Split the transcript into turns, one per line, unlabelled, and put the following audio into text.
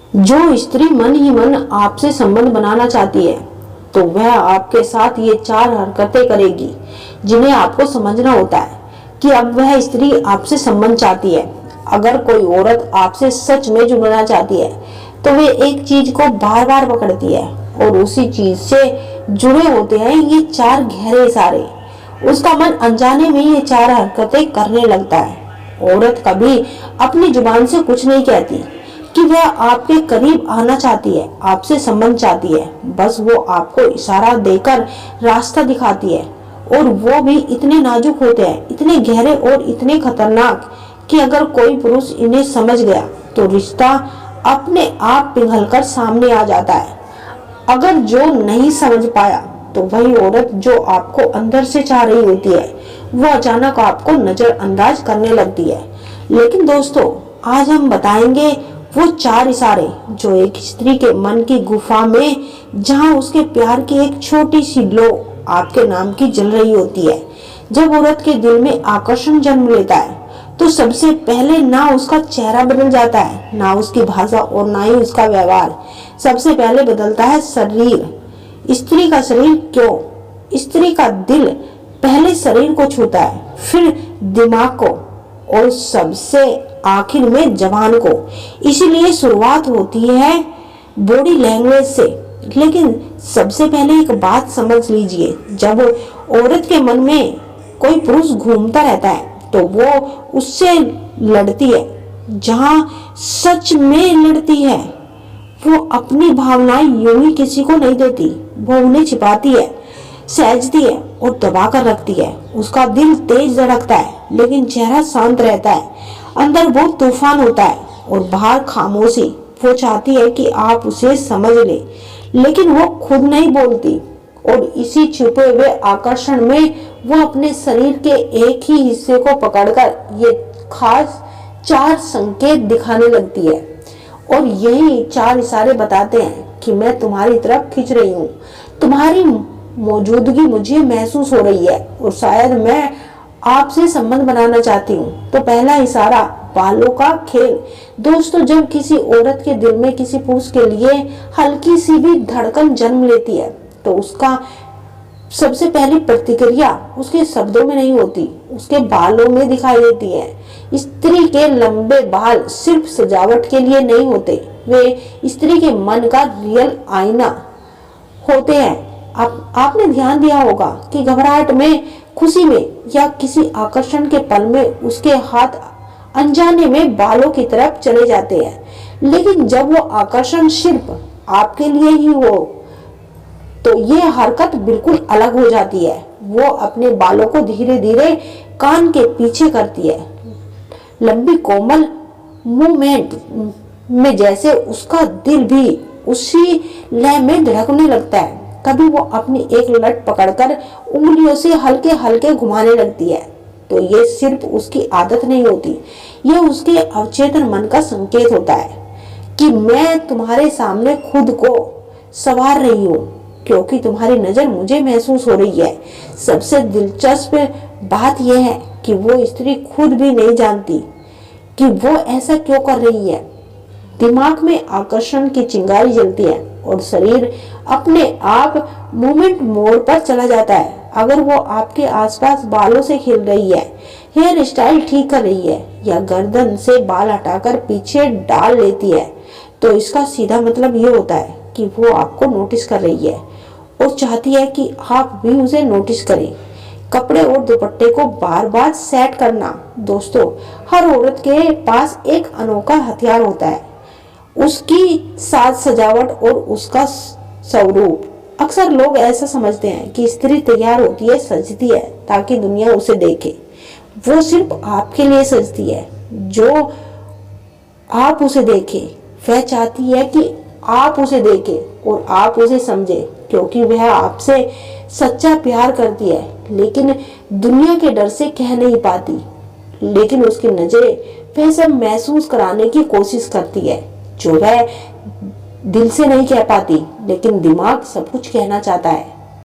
जो स्त्री मन ही मन आपसे संबंध बनाना चाहती है तो वह आपके साथ ये 4 हरकतें करेगी जिन्हें आपको समझना होता है कि अब वह स्त्री आपसे संबंध चाहती है। अगर कोई औरत आपसे सच में जुड़ना चाहती है तो वे एक चीज को बार बार पकड़ती है और उसी चीज से जुड़े होते हैं ये 4 गहरे इशारे। उसका मन अनजाने में ये 4 हरकतें करने लगता है। औरत कभी अपनी जुबान से कुछ नहीं कहती कि वह आपके करीब आना चाहती है, आपसे संबंध चाहती है। बस वो आपको इशारा देकर रास्ता दिखाती है और वो भी इतने नाजुक होते हैं, इतने गहरे और इतने खतरनाक कि अगर कोई पुरुष इन्हें समझ गया तो रिश्ता अपने आप पिघलकर सामने आ जाता है। अगर जो नहीं समझ पाया तो वही औरत जो आपको अंदर से चाह रही होती है वो अचानक आपको नजरअंदाज करने लगती है। लेकिन दोस्तों, आज हम बताएंगे वो 4 इशारे जो एक स्त्री के मन की गुफा में, जहां उसके प्यार की एक छोटी सी लो आपके नाम की जल रही होती है। जब औरत के दिल में आकर्षण जन्म लेता है तो सबसे पहले ना उसका चेहरा बदल जाता है, ना उसकी भाषा और ना ही उसका व्यवहार। सबसे पहले बदलता है शरीर। स्त्री का शरीर क्यों? स्त्री का दिल पहले शरीर को छूता है, फिर दिमाग को और सबसे आखिर में जबान को। इसीलिए शुरुआत होती है बॉडी लैंग्वेज से। लेकिन सबसे पहले एक बात समझ लीजिए, जब औरत के मन में कोई पुरुष घूमता रहता है तो वो उससे लड़ती है। जहां सच में लड़ती है वो अपनी भावनाएं यूं ही किसी को नहीं देती, वो उन्हें छिपाती है, सहजती है और दबा कर रखती है। उसका दिल तेज धड़कता है लेकिन चेहरा शांत रहता है। अंदर वो तूफान होता है और बाहर खामोशी। वो चाहती है कि आप उसे समझ ले, लेकिन वो खुद नहीं बोलती और इसी छुपे हुए आकर्षण में वो अपने शरीर के एक ही हिस्से को पकड़कर ये खास 4 संकेत दिखाने लगती है। और यही 4 इशारे बताते हैं कि मैं तुम्हारी तरफ खिंच रही हूँ, तुम्हारी मौजूदगी मुझे महसूस हो रही है और शायद मैं आपसे संबंध बनाना चाहती हूँ। तो पहला इशारा, बालों का खेल। दोस्तों, जब किसी औरत के दिल में किसी पुरुष के लिए हल्की सी भी धड़कन जन्म लेती है तो उसका सबसे पहली प्रतिक्रिया उसके शब्दों में नहीं होती, उसके बालों में दिखाई देती है। स्त्री के लंबे बाल सिर्फ सजावट के लिए नहीं होते, वे स्त्री के मन का रियल आईना होते हैं। आपने ध्यान दिया होगा कि घबराहट में, खुशी में या किसी आकर्षण के पल में उसके हाथ अनजाने में बालों की तरफ चले जाते हैं। लेकिन जब वो आकर्षण सिर्फ आपके लिए ही हो तो ये हरकत बिल्कुल अलग हो जाती है। वो अपने बालों को धीरे धीरे कान के पीछे करती है, लंबी कोमल मूवमेंट में, जैसे उसका दिल भी उसी लय में धड़कने लगता है। कभी वो अपनी एक लट पकड़कर उंगलियों से हल्के हल्के घुमाने लगती है तो ये सिर्फ उसकी आदत नहीं होती, ये उसके अवचेतन मन का संकेत होता है कि मैं तुम्हारे सामने खुद को संवार रही हूँ क्योंकि तुम्हारी नजर मुझे महसूस हो रही है। सबसे दिलचस्प बात यह है कि वो स्त्री खुद भी नहीं जानती कि वो ऐसा क्यों कर रही है। दिमाग में आकर्षण की चिंगारी जलती है और शरीर अपने आप मूवमेंट मोड पर चला जाता है। अगर वो आपके आसपास बालों से खेल रही है, हेयर स्टाइल ठीक कर रही है या गर्दन से बाल हटाकर पीछे डाल लेती है तो इसका सीधा मतलब ये होता है कि वो आपको नोटिस कर रही है और चाहती है कि आप भी उसे नोटिस करें। कपड़े और दुपट्टे को बार बार सेट करना। दोस्तों, हर औरत के पास एक अनोखा हथियार होता है, उसकी साज सजावट और उसका स्वरूप। अक्सर लोग ऐसा समझते हैं कि स्त्री तैयार होती है, सजती है ताकि दुनिया उसे देखे। वो सिर्फ आपके लिए सजती है जो आप उसे देखें। वह चाहती है कि आप उसे देखें और आप उसे समझे क्योंकि वह आपसे सच्चा प्यार करती है लेकिन दुनिया के डर से कह नहीं पाती। लेकिन उसकी नजरें वह सब महसूस कराने की कोशिश करती है जो वह दिल से नहीं कह पाती, लेकिन दिमाग सब कुछ कहना चाहता है।